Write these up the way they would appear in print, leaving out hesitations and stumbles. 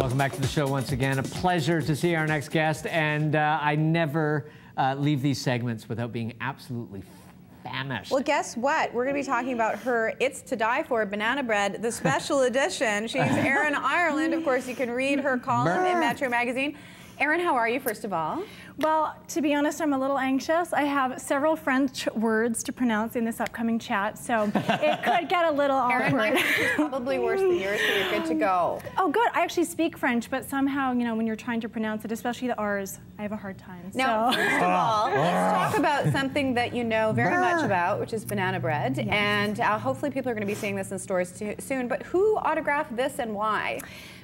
Welcome back to the show once again. A pleasure to see our next guest, and I never leave these segments without being absolutely famished. Well, guess what? We're going to be talking about her It's to Die For banana bread, the special edition. She's Erin Ireland. Of course, you can read her column in Metro Magazine. Erin, how are you, first of all? Well, to be honest, I'm a little anxious. I have several French words to pronounce in this upcoming chat, so it could get a little awkward. Erin, my French is probably worse than yours, so you're good to go. Oh, good. I actually speak French, but somehow, you know, when you're trying to pronounce it, especially the R's, I have a hard time. Now, so. first of all, let's talk about something that you know very much about, which is banana bread. Yes. And hopefully people are going to be seeing this in stores soon. But who autographed this and why?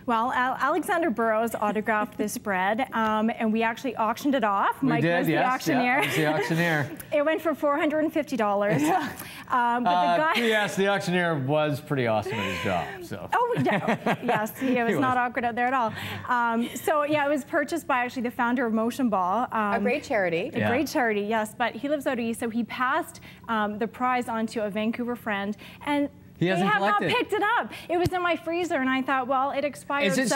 Well, Alexander Burroughs autographed this bread, and we actually auctioned it off. We Mike did, was the auctioneer. Yeah, was the auctioneer. It went for $450. Yeah. But the guy... Yes, the auctioneer was pretty awesome at his job. So. Oh, yeah. Yes, it was not awkward out there at all. So, yeah, it was purchased by actually the founder of Motion Ball. A great charity. A great charity, yes. But he lives out east, so he passed the prize on to a Vancouver friend. And they have not picked it up. It was in my freezer, and I thought, well, it expired, Is it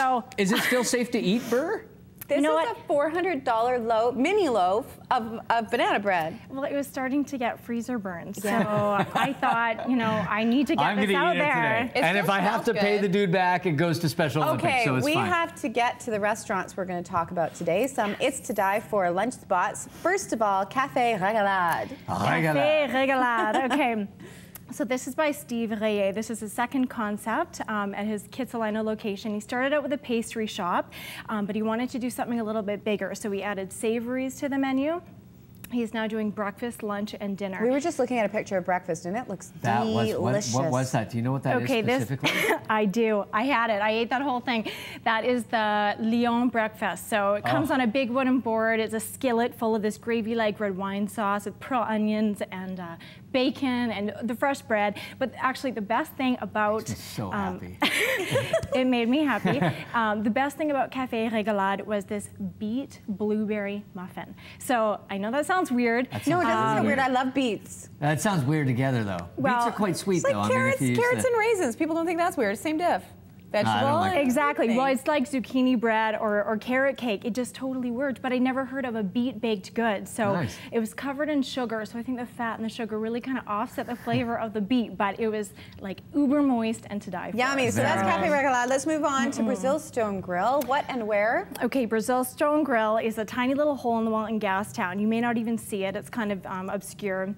still safe to eat, Burr? This is a $400 mini loaf of banana bread. Well, it was starting to get freezer burns, so I thought, you know, I need to get this out there. And if I have to pay the dude back, it goes to Special Olympics, so it's fine. Okay, we have to get to the restaurants we're going to talk about today. Some It's to Die For lunch spots. First of all, Café Régalade. Café Régalade, okay. So this is by Steve Rayet. This is his second concept at his Kitsilano location. He started out with a pastry shop, but he wanted to do something a little bit bigger. So he added savories to the menu. He's now doing breakfast, lunch, and dinner. We were just looking at a picture of breakfast, and it looks delicious. What was that? Do you know what that is specifically? I do. I had it. I ate that whole thing. That is the Lyon breakfast. So it comes on a big wooden board. It's a skillet full of this gravy-like red wine sauce with pearl onions and bacon and the fresh bread. But actually, the best thing about... so happy. It made me happy. The best thing about Café Régalade was this beet blueberry muffin. So I know that sounds weird. No, it doesn't sound weird. I love beets. That sounds weird together, though. Well, beets are quite sweet, it's like though. Carrots, carrots and raisins. People don't think that's weird. Same diff. Vegetable. Exactly. Well, it's like zucchini bread or carrot cake. It just totally worked. But I never heard of a beet baked good. So it was covered in sugar. So I think the fat and the sugar really kind of offset the flavor of the beet. But it was like uber moist and to die for. Yummy. So that's Café Régalade. Let's move on to Brazil Stone Grill. What and where? Okay, Brazil Stone Grill is a tiny little hole in the wall in Gastown. You may not even see it. It's kind of obscure.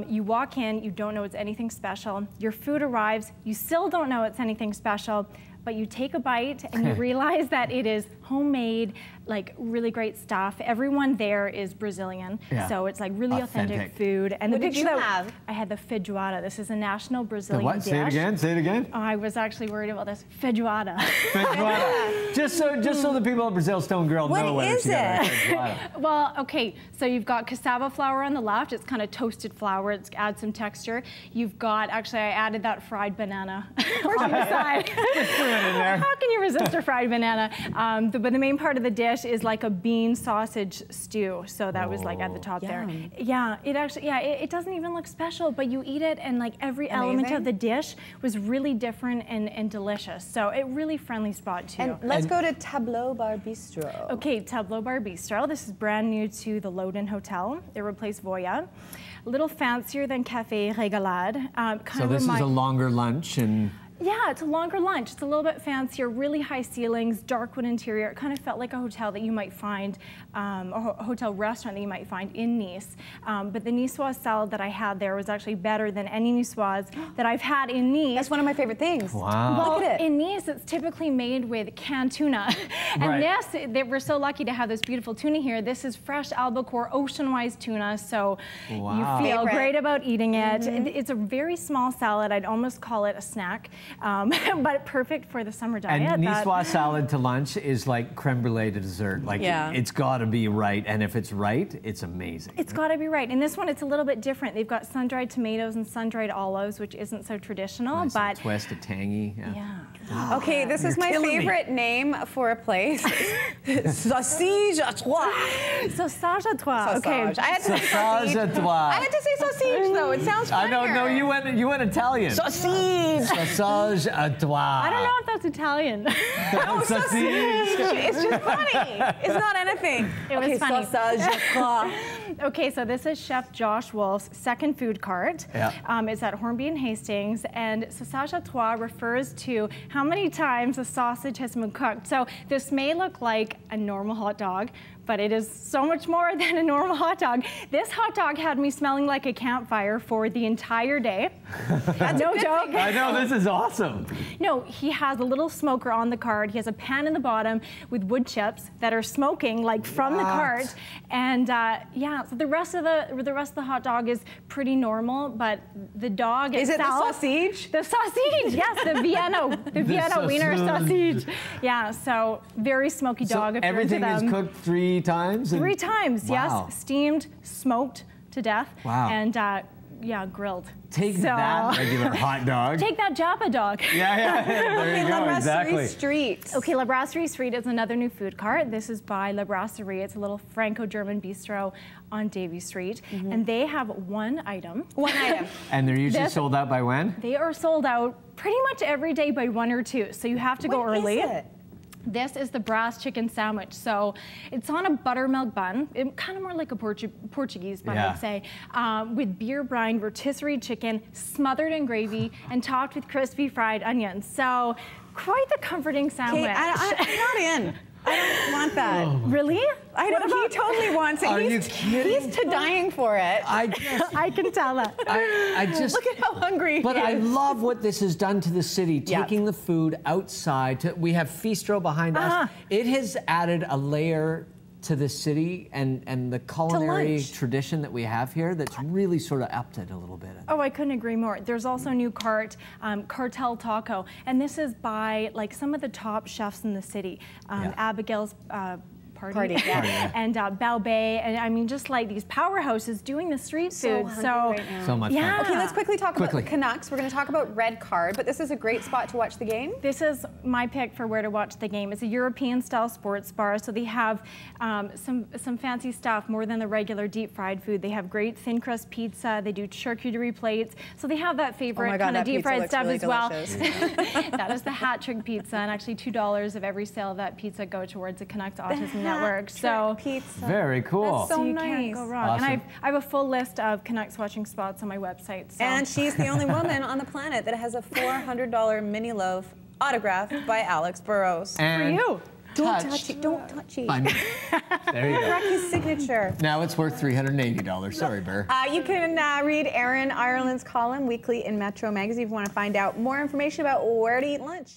You walk in, you don't know it's anything special. Your food arrives, you still don't know it's anything special. But you take a bite and you realize that it is homemade, like really great stuff. Everyone there is Brazilian, so it's like really authentic food. And what did you have? I had the feijoada. This is a national Brazilian dish. Say it again. Say it again. Oh, I was actually worried about this. Feijoada. Feijoada. just so the people at Brazil Stone Grill know what is it. Well, okay. So you've got cassava flour on the left. It's kind of toasted flour. It adds some texture. You've got I added that fried banana on the side. In there. How can you resist a fried banana? But the main part of the dish is like a bean sausage stew. So that was like at the top there. Yeah, it actually, it doesn't even look special, but you eat it and like every element of the dish was really different and delicious. So it really friendly spot too. And let's go to Tableau Bar Bistro. Okay, Tableau Bar Bistro. This is brand new to the Loden Hotel. They replaced Voya. A little fancier than Café Régalade. So this is a longer lunch and... Yeah, it's a longer lunch. It's a little bit fancier, really high ceilings, dark wood interior. It kind of felt like a hotel that you might find, a hotel restaurant that you might find in Nice. But the niçoise salad that I had there was actually better than any niçoise that I've had in Nice. That's one of my favorite things. Wow. Well, look at it. In Nice, it's typically made with canned tuna. And we're so lucky to have this beautiful tuna here. This is fresh albacore, ocean-wise tuna, so you feel great about eating it. It's a very small salad. I'd almost call it a snack. But perfect for the summer diet. And niçoise salad to lunch is like creme brulee to dessert. Like it's got to be right, and if it's right, it's amazing. It's got to be right. And this one, it's a little bit different. They've got sun-dried tomatoes and sun-dried olives, which isn't so traditional, nice but twist, a tangy. Okay, this is my killing me. favorite name for a place. Sausage à trois. Sausage à trois. Okay. Sausage. I had to say Sausage sausage. à trois. I had to say sausage though. It sounds I funnier. know. No, you went Italian. Sausage. Sausage à trois. I don't know if that's Italian. Oh, sausage. It's just funny. It's not anything. It was funny. Sausage à trois. Okay, so this is Chef Josh Wolf's second food cart. Yeah. It's at Hornby and Hastings, and sausage à trois refers to how many times a sausage has been cooked. So this may look like a normal hot dog, but it is so much more than a normal hot dog. This hot dog had me smelling like a campfire for the entire day. No joke. I know, this is awesome. No, he has a little smoker on the cart. He has a pan in the bottom with wood chips that are smoking like from the cart. And yeah, so the rest of the hot dog is pretty normal, but the dog Is itself. it the sausage? The sausage, yes, the Vienna wiener sausage. Yeah, so very smoky dog. So if you're into everything is them. cooked 3 times? 3 times, Wow. yes. Steamed, smoked to death. Wow. And yeah, grilled. Take So- that regular hot dog. Take that Japa dog. Yeah. There you La go. Brasserie Exactly. Street. Okay, La Brasserie Street is another new food cart. This is by La Brasserie. It's a little Franco-German bistro on Davie Street. And they have one item. One item. And they're usually This- sold out by when? They are sold out pretty much every day by 1 or 2. So you have to go What early. is it? This is the brass chicken sandwich. So it's on a buttermilk bun, kind of more like a Portuguese bun, Yeah. I'd say, with beer brine rotisserie chicken smothered in gravy and topped with crispy fried onions. So quite the comforting sandwich. Okay, I'm not in. I don't want that. Really? I know he totally wants it. Are you He's kidding? He's to dying for it. I I can tell that. just. Look at how hungry But he I is. love what this has done to the city, Yeah. taking the food outside. We have Fistro behind us. It has added a layer to the city and the culinary lunch. tradition that we have here that's really sort of upped it a little bit. Oh, I couldn't agree more. There's also a new cart, Cartel Taco, and this is by like some of the top chefs in the city. Yeah. Abigail's Party, yeah. and Bao Bay, and I mean just like these powerhouses doing the street food. hungry So right now. So much yeah. fun. Okay, let's quickly talk Quickly. about the Canucks. We're going to talk about Red Card, but this is a great spot to watch the game. This is my pick for where to watch the game. It's a European-style sports bar, so they have some fancy stuff, more than the regular deep-fried food. They have great thin-crust pizza. They do charcuterie plates. So they have that favorite Oh my God, kind of that pizza deep-fried looks stuff really as well. delicious. That is the hat trick pizza, and actually $2 of every sale of that pizza go towards the Canucks Autism Network. So Pizza. Very cool. That's so you nice. can't go wrong. Awesome. And I have a full list of Canucks watching spots on my website. So. And she's the only woman on the planet that has a $400 mini loaf autographed by Alex Burrows. And for you. Don't touched touch it. Don't touch it. by me. There you go. Rocky's signature. Now it's worth $380. Sorry, Burr. You can read Erin Ireland's column weekly in Metro Magazine if you want to find out more information about where to eat lunch.